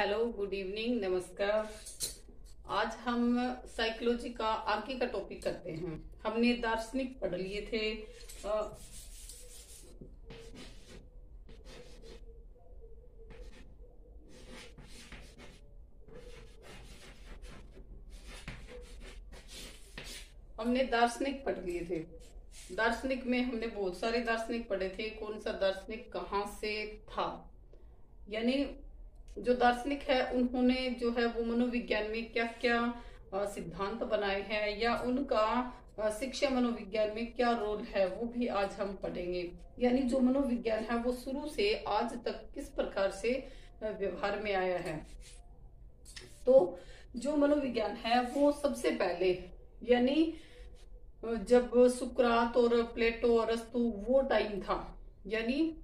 Hello, good evening, नमस्कार। आज हम साइकोलॉजी का आगे का टॉपिक करते हैं। हमने दार्शनिक पढ़ लिए थे। हमने दार्शनिक पढ़ लिए थे। दार्शनिक में हमने बहुत सारे दार्शनिक पढ़े थे। कौन सा दार्शनिक कहाँ से था, यानी जो दार्शनिक है उन्होंने जो है वो मनोविज्ञान में क्या क्या सिद्धांत बनाए हैं, या उनका शिक्षा मनोविज्ञान में क्या रोल है, वो भी आज हम पढ़ेंगे। यानी जो मनोविज्ञान है वो शुरू से आज तक किस प्रकार से व्यवहार में आया है। तो जो मनोविज्ञान है वो सबसे पहले, यानी जब सुकरात और प्लेटो और अरस्तु वो टाइम था, यानी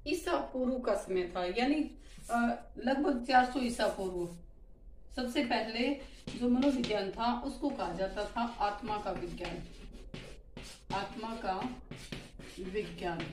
ईसा पूर्व का समय था, यानी लगभग 400 ईसा पूर्व। सबसे पहले जो मनोविज्ञान था उसको कहा जाता था आत्मा का विज्ञान। आत्मा का विज्ञान,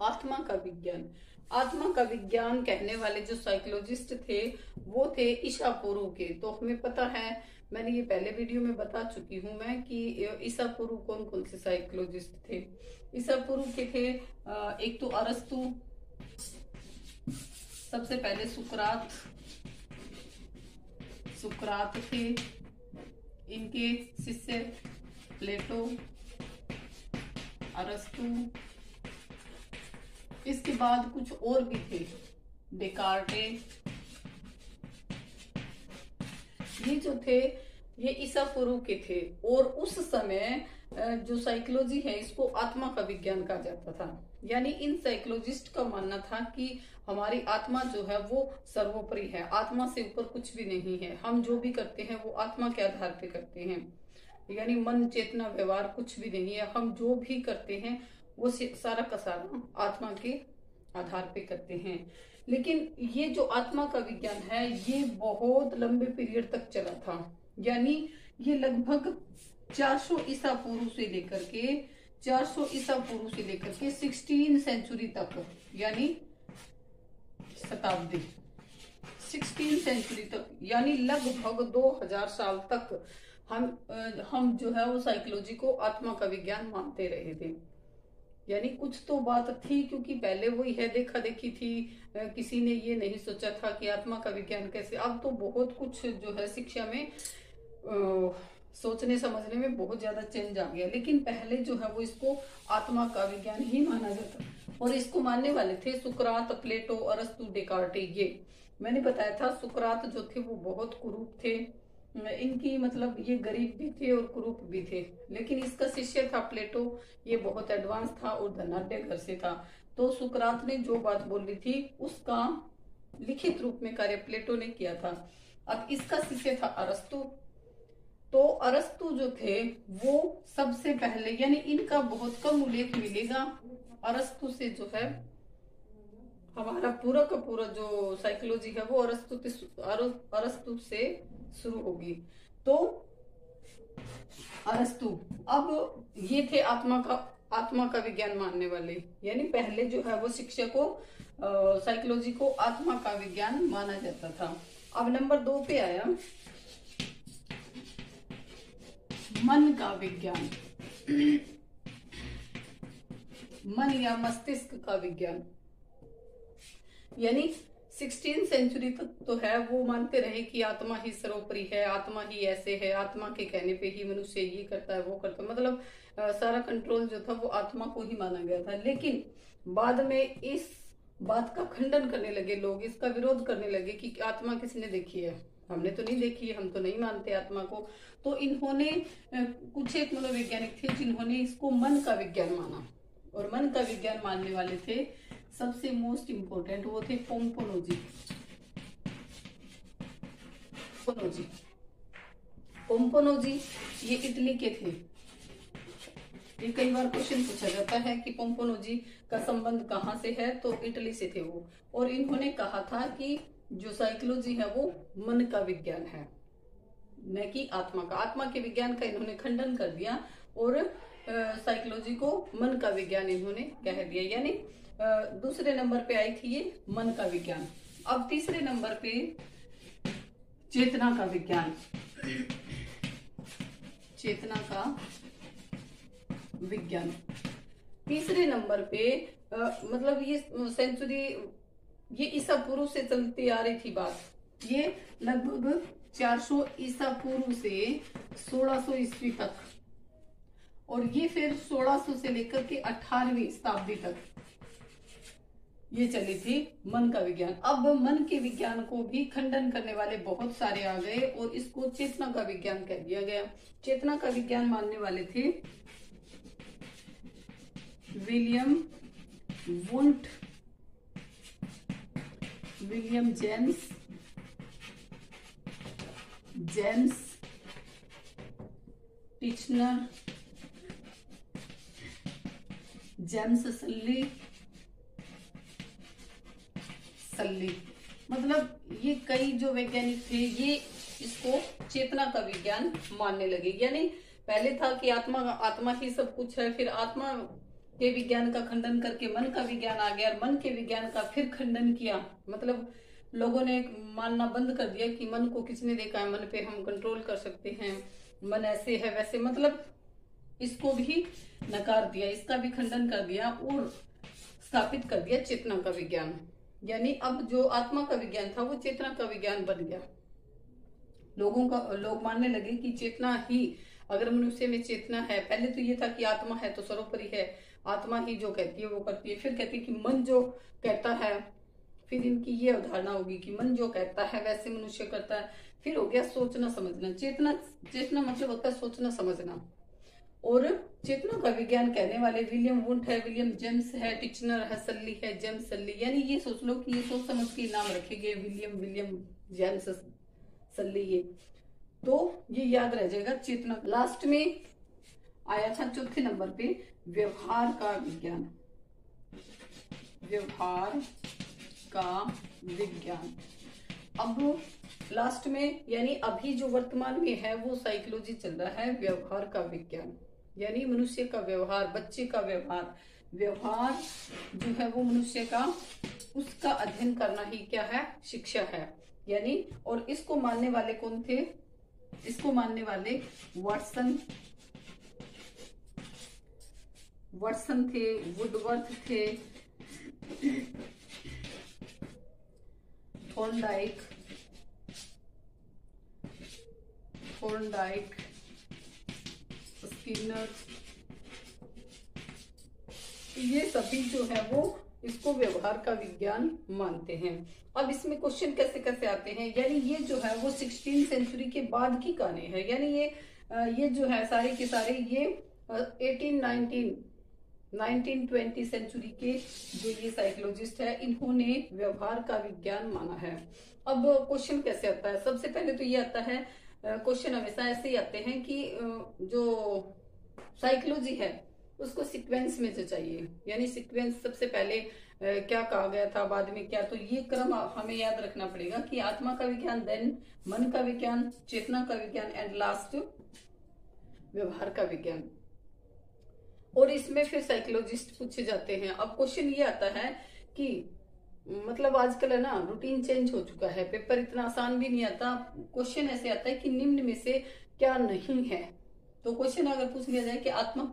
आत्मा का विज्ञान। आत्मा का विज्ञान कहने वाले जो साइकोलॉजिस्ट थे वो थे ईसा पूर्व के। तो हमें पता है, मैंने ये पहले वीडियो में बता चुकी हूँ मैं कि ईसा पूर्व कौन कौन से साइकोलॉजिस्ट थे। ईसा पूर्व के थे एक तो अरस्तु, सबसे पहले सुकरात थे, इनके शिष्य प्लेटो, अरस्तु। इसके बाद कुछ और भी थे, डेकार्टे। ये जो थे ये ईसा पूर्व के थे। और उस समय जो साइकोलॉजी है इसको आत्मा का विज्ञान कहा जाता था। यानी इन साइकोलॉजिस्ट का मानना था कि हमारी आत्मा जो है वो सर्वोपरि है, आत्मा से ऊपर कुछ भी नहीं है। हम जो भी करते हैं वो आत्मा के आधार पे करते हैं, यानी मन चेतना व्यवहार कुछ भी नहीं है। हम जो भी करते हैं वो सारा का सारा आत्मा के आधार पे करते हैं। लेकिन ये जो आत्मा का विज्ञान है ये बहुत लंबे पीरियड तक चला था, यानी ये लगभग 400 ईसा पूर्व से लेकर के 16 सेंचुरी तक, यानी शताब्दी 16 सेंचुरी तक, यानी लगभग 2000 साल तक हम जो है वो साइकोलॉजी को आत्मा का विज्ञान मानते रहे थे। यानी कुछ तो बात थी, क्योंकि पहले वही है देखा देखी थी, किसी ने ये नहीं सोचा था कि आत्मा का विज्ञान कैसे। अब तो बहुत कुछ जो है शिक्षा में सोचने समझने में बहुत ज्यादा चेंज आ गया, लेकिन पहले जो है वो इसको आत्मा का विज्ञान ही माना जाता। और इसको मानने वाले थे सुकरात, प्लेटो, अरस्तु, डेकार्टे। ये मैंने बताया था सुकरात जो थे वो बहुत कुरूप थे। इनकी मतलब ये गरीब भी थे और कुरूप भी थे। लेकिन इसका शिष्य था प्लेटो, ये बहुत एडवांस था और धनाढ्य घर से था। तो सुकरात ने जो बात बोली थी उसका लिखित रूप में कार्य प्लेटो ने किया था। अब इसका शिष्य था अरस्तु। तो अरस्तु जो थे वो सबसे पहले, यानी इनका बहुत कम उल्लेख मिलेगा। अरस्तु से जो है हमारा पूरा का पूरा जो साइकोलॉजी है वो अरस्तु से शुरू होगी। तो अरस्तु, अब ये थे आत्मा का विज्ञान मानने वाले, यानी पहले जो है वो शिक्षा को साइकोलॉजी को आत्मा का विज्ञान माना जाता था। अब नंबर 2 पे आया मन का विज्ञान। मन या मस्तिष्क का विज्ञान, यानी 16 सेंचुरी तक तो है वो मानते रहे कि आत्मा ही सर्वोपरि है, आत्मा ही ऐसे है, आत्मा के कहने पे ही मनुष्य ये करता है वो करता है, मतलब सारा कंट्रोल जो था वो आत्मा को ही माना गया था। लेकिन बाद में इस बात का खंडन करने लगे लोग, इसका विरोध करने लगे कि आत्मा किसने देखी है, हमने तो नहीं देखी है, हम तो नहीं मानते आत्मा को। तो इन्होंने कुछ एक मनोवैज्ञानिक थे जिन्होंने इसको मन का विज्ञान माना। और मन का विज्ञान मानने वाले थे सबसे मोस्ट इंपोर्टेंट, वो थे पोम्पोनोजी। पोम्पोनोजी ये इटली के थे। ये कई बार क्वेश्चन पूछा जाता है कि पोम्पोनोजी का संबंध कहाँ से है, तो इटली से थे वो। और इन्होंने कहा था कि जो साइकोलॉजी है वो मन का विज्ञान है, न कि आत्मा का। आत्मा के विज्ञान का इन्होंने खंडन कर दिया और साइकोलॉजी को मन का विज्ञान इन्होंने कह दिया। यानी दूसरे नंबर पे आई थी ये मन का विज्ञान। अब तीसरे नंबर पे चेतना का विज्ञान। चेतना का विज्ञान तीसरे नंबर पे मतलब ये सेंचुरी, ये ईसा पूर्व से चलती आ रही थी बात। ये लगभग 400 ईसा पूर्व से 1600 ईस्वी तक, और ये फिर 1600 से लेकर के 18वीं शताब्दी तक ये चली थी मन का विज्ञान। अब मन के विज्ञान को भी खंडन करने वाले बहुत सारे आ गए और इसको चेतना का विज्ञान कह दिया गया। चेतना का विज्ञान मानने वाले थे William Wundt, William James Titchener, James Sully. मतलब ये कई जो वैज्ञानिक थे ये इसको चेतना का विज्ञान मानने लगे। यानी पहले था कि आत्मा ही सब कुछ है, फिर आत्मा के विज्ञान का खंडन करके मन का विज्ञान आ गया, और मन के विज्ञान का फिर खंडन किया। मतलब लोगों ने मानना बंद कर दिया कि मन को किसने देखा है, मन पे हम कंट्रोल कर सकते हैं, मन ऐसे है वैसे, मतलब इसको भी नकार दिया, इसका भी खंडन कर दिया और स्थापित कर दिया चेतना का विज्ञान। यानी अब जो आत्मा का विज्ञान था वो चेतना का विज्ञान बन गया। लोग मानने लगे कि चेतना ही, अगर मनुष्य में चेतना है, पहले तो ये था कि आत्मा है तो सर्वोपरि है, आत्मा ही जो कहती है वो करती है, फिर कहती है कि मन जो कहता है, फिर इनकी ये अवधारणा होगी कि मन जो कहता है वैसे मनुष्य करता है, फिर हो गया सोचना समझना। चेतना मतलब होता है सोचना समझना। और चेतना का विज्ञान कहने वाले विलियम वुंट है, विलियम जेम्स है, टिचनर है, सल्ली है, जेम्स सल्ली। यानी ये सोच लो कि ये सोच समझ के नाम रखे गए, विलियम जेम्स सल्ली। ये तो ये याद रह जाएगा चेतना। लास्ट में आया था चौथे नंबर पे व्यवहार का विज्ञान। व्यवहार का विज्ञान अब लास्ट में, यानी अभी जो वर्तमान में है वो साइकोलॉजी चल रहा है व्यवहार का विज्ञान। यानी मनुष्य का व्यवहार, बच्चे का व्यवहार जो है वो मनुष्य का, उसका अध्ययन करना ही क्या है, शिक्षा है। यानी और इसको मानने वाले कौन थे, इसको मानने वाले वाटसन थे, वुडवर्थ थे, थॉर्नडाइक, स्किनर, ये सभी जो है वो इसको व्यवहार का विज्ञान मानते हैं। अब इसमें क्वेश्चन कैसे कैसे आते हैं, यानी ये जो है वो 16वीं सेंचुरी के बाद की कहानी है। यानी ये जो है सारे के सारे ये 1920 सेंचुरी के जो ये साइकोलॉजिस्ट है, इन्होंने व्यवहार का विज्ञान माना है। अब क्वेश्चन कैसे आता है, सबसे पहले तो ये आता है, क्वेश्चन हमेशा ऐसे ही आते हैं कि जो साइकोलॉजी है उसको सीक्वेंस में जो चाहिए, यानी सीक्वेंस सबसे पहले क्या कहा गया था, बाद में क्या, तो ये क्रम हमें याद रखना पड़ेगा कि आत्मा का विज्ञान, देन मन का विज्ञान, चेतना का विज्ञान, एंड लास्ट व्यवहार का विज्ञान। और इसमें फिर साइकोलॉजिस्ट पूछे जाते हैं। अब क्वेश्चन ये आता है कि मतलब आजकल है ना रूटीन चेंज हो चुका है, पेपर इतना आसान भी नहीं आता। क्वेश्चन ऐसे आता है कि निम्न में से क्या नहीं है। तो क्वेश्चन अगर पूछ लिया जाए कि आत्मा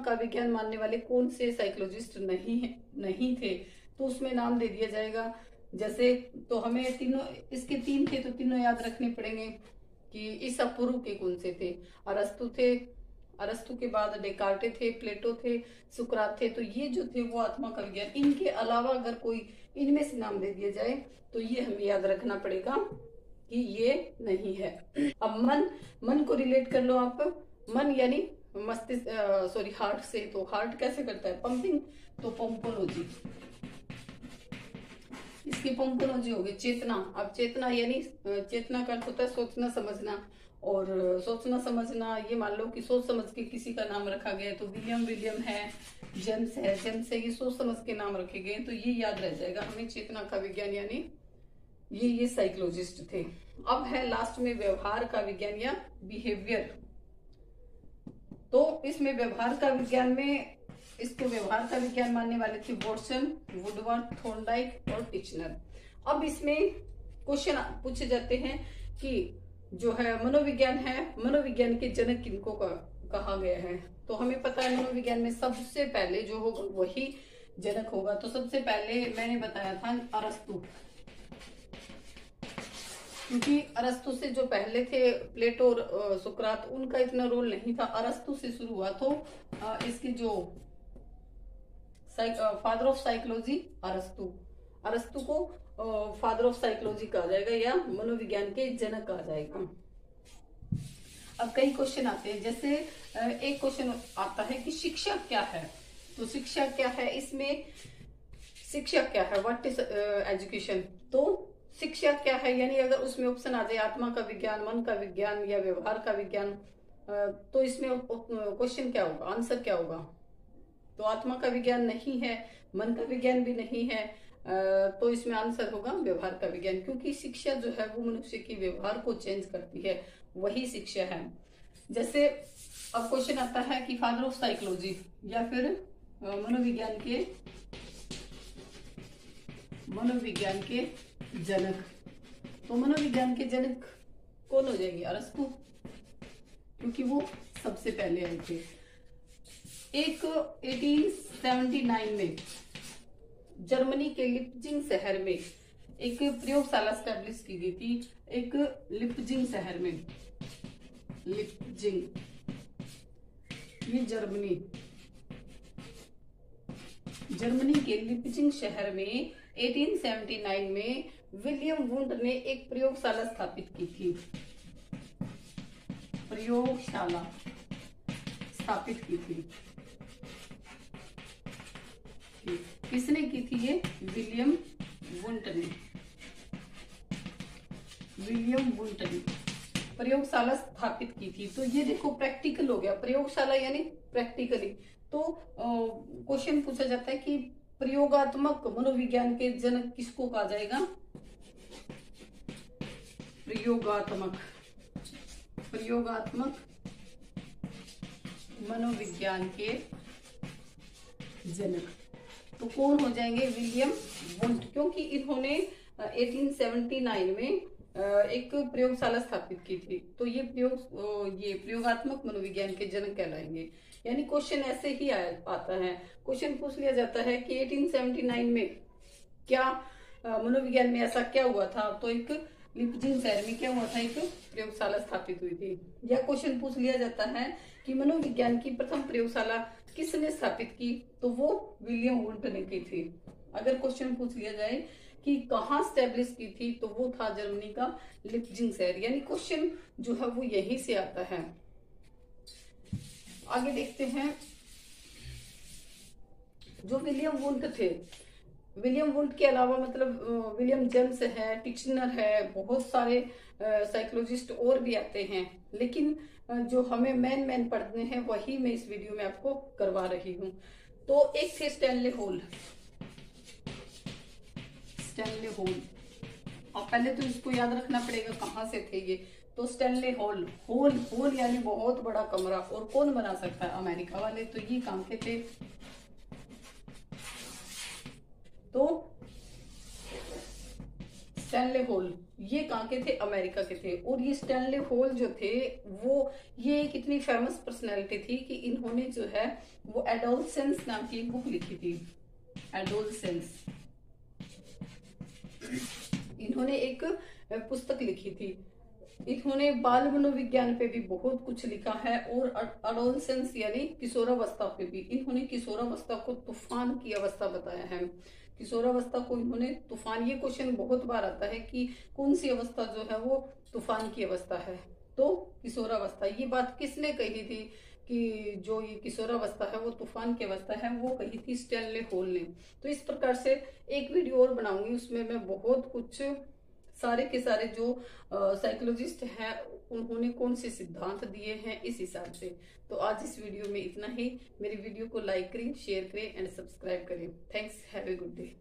का विज्ञान मानने वाले कौन से साइकोलॉजिस्ट नहीं थे, तो उसमें नाम दे दिया जाएगा। जैसे तो हमें तीनों, इसके 3 थे तो तीनों याद रखने पड़ेंगे कि ईसा पूर्व के कौन से थे। अरस्तु के बाद डेकार्टे थे, प्लेटो थे, सुकरात थे। तो ये जो थे वो आत्मा का विज्ञान। इनके अलावा अगर कोई इनमें से नाम दे दिया जाए तो ये हमें याद रखना पड़ेगा कि ये नहीं है। अब मन को रिलेट कर लो आप। मन यानी मस्तिष्क, हार्ट से, तो हार्ट कैसे करता है पंपिंग, तो पंपोलॉजी, इसकी पंपोलॉजी होगी चेतना। अब चेतना यानी चेतना का अर्थ होता है सोचना समझना, और सोचना समझना ये मान लो कि सोच समझ के किसी का नाम रखा गया, तो विलियम है, जेम्स है, ये सोच समझ के नाम रखे गए, तो ये याद रह जाएगा हमें चेतना का विज्ञान, यानी ये साइकोलॉजिस्ट थे। अब है लास्ट में व्यवहार का विज्ञान या बिहेवियर। तो इसमें व्यवहार का विज्ञान में इसको व्यवहार का विज्ञान मानने वाले थे वॉटसन, वुडवर्थ, थॉर्नडाइक और टिचनर। अब इसमें क्वेश्चन पूछे जाते हैं कि जो है मनोविज्ञान है, मनोविज्ञान के जनक किनको कहा गया है। तो हमें पता है मनोविज्ञान में सबसे पहले जो होगा वही जनक होगा। तो सबसे पहले मैंने बताया था अरस्तु, क्योंकि अरस्तु से जो पहले थे प्लेटो और सुकरात, उनका इतना रोल नहीं था, अरस्तु से शुरू हुआ। तो इसकी जो फादर ऑफ साइकोलॉजी अरस्तु, अरस्तु को फादर ऑफ साइकोलॉजी कहा जाएगा या मनोविज्ञान के जनक कहा जाएगा। अब कई क्वेश्चन आते हैं, जैसे एक क्वेश्चन आता है कि शिक्षा क्या है। तो शिक्षा क्या है, इसमें शिक्षा क्या है, व्हाट इज एजुकेशन। तो शिक्षा क्या है, यानी अगर उसमें ऑप्शन आ जाए आत्मा का विज्ञान, मन का विज्ञान या व्यवहार का विज्ञान, तो इसमें क्वेश्चन क्या होगा, आंसर क्या होगा। तो आत्मा का विज्ञान नहीं है, मन का विज्ञान भी नहीं है, तो इसमें आंसर होगा व्यवहार का विज्ञान, क्योंकि शिक्षा जो है वो मनुष्य की व्यवहार को चेंज करती है, वही शिक्षा है। जैसे अब क्वेश्चन आता है कि फादर ऑफ साइकोलॉजी या फिर मनोविज्ञान के जनक। तो मनोविज्ञान के जनक कौन हो जाएंगे, अरस्तु, क्योंकि वो सबसे पहले आए थे। एक 1879 में जर्मनी के लिप्जिंग शहर में एक प्रयोगशाला स्टैब्लिश की गई थी, एक लिप्जिंग शहर में, लिप्जिंग ये जर्मनी के लिप्जिंग शहर में 1879 में विलियम वुंड ने एक प्रयोगशाला स्थापित की थी, प्रयोगशाला स्थापित की थी। किसने की थी ये, विलियम वुंड ने, विलियम वुंड ने प्रयोगशाला स्थापित की थी। तो ये देखो प्रैक्टिकल हो गया, प्रयोगशाला यानी प्रैक्टिकली। तो क्वेश्चन पूछा जाता है कि प्रयोगात्मक मनोविज्ञान के जनक किसको कहा जाएगा, प्रयोगात्मक मनोविज्ञान के जनक। तो कौन हो जाएंगे, विलियम वुंड, क्योंकि इन्होंने 1879 में एक प्रयोगशाला स्थापित की थी। तो ये प्रयोगात्मक मनोविज्ञान के जनक कहलाएंगे। यानी क्वेश्चन ऐसे ही आता है, क्वेश्चन पूछ लिया जाता है कि 1879 में क्या मनोविज्ञान में ऐसा क्या हुआ था। तो एक लिप्जिंग शहर में क्या हुआ था, एक प्रयोगशाला स्थापित हुई थी। या क्वेश्चन पूछ लिया जाता है कि मनोविज्ञान की प्रथम प्रयोगशाला किसने स्थापित की, तो वो विलियम वुंड ने की थी। अगर क्वेश्चन पूछ लिया जाए कि कहाँ स्टैब्लिश की थी, तो वो था जर्मनी का लिप्जिंग शहर। यानी क्वेश्चन जो है वो यहीं से आता है। आगे देखते हैं, जो विलियम वुंड थे, विलियम वुंड के अलावा मतलब विलियम जेम्स है, टिचनर है, बहुत सारे साइकोलॉजिस्ट और भी आते हैं, लेकिन जो हमें मेन पढ़ने हैं वही मैं इस वीडियो में आपको करवा रही हूँ। तो एक थे स्टैनले होल, और पहले तो इसको याद रखना पड़ेगा कहाँ से थे ये। तो स्टैनले होल यानी बहुत बड़ा कमरा, और कौन बना सकता है, अमेरिका वाले, तो ये काम के थे। तो स्टैनले होल ये कहाँ के थे, अमेरिका के थे। और ये स्टैनले होल जो थे ये एक इतनी फेमस पर्सनैलिटी थी कि इन्होंने जो है वो एडोलसेंस नाम की एक बुक लिखी थी, एडोलसेंस। इन्होंने एक पुस्तक लिखी थी। इन्होंने बाल मनोविज्ञान पे भी बहुत कुछ लिखा है, और एडोलसेंस यानी किशोरावस्था पे भी। इन्होंने किशोरावस्था को तूफान की अवस्था बताया है। किशोरावस्था को इन्होंने तूफान, ये क्वेश्चन बहुत बार आता है कि कौन सी अवस्था जो है वो तूफान की अवस्था है, तो किशोरावस्था। ये बात किसने कही थी कि जो ये किशोरावस्था है वो तूफान की अवस्था है, वो कही थी स्टैनले होल ने। तो इस प्रकार से एक वीडियो और बनाऊंगी, उसमें मैं बहुत कुछ सारे के सारे जो साइकोलॉजिस्ट हैं उन्होंने कौन से सिद्धांत दिए हैं इस हिसाब से। तो आज इस वीडियो में इतना ही। मेरी वीडियो को लाइक करें, शेयर करें एंड सब्सक्राइब करें। Thanks, have a good day.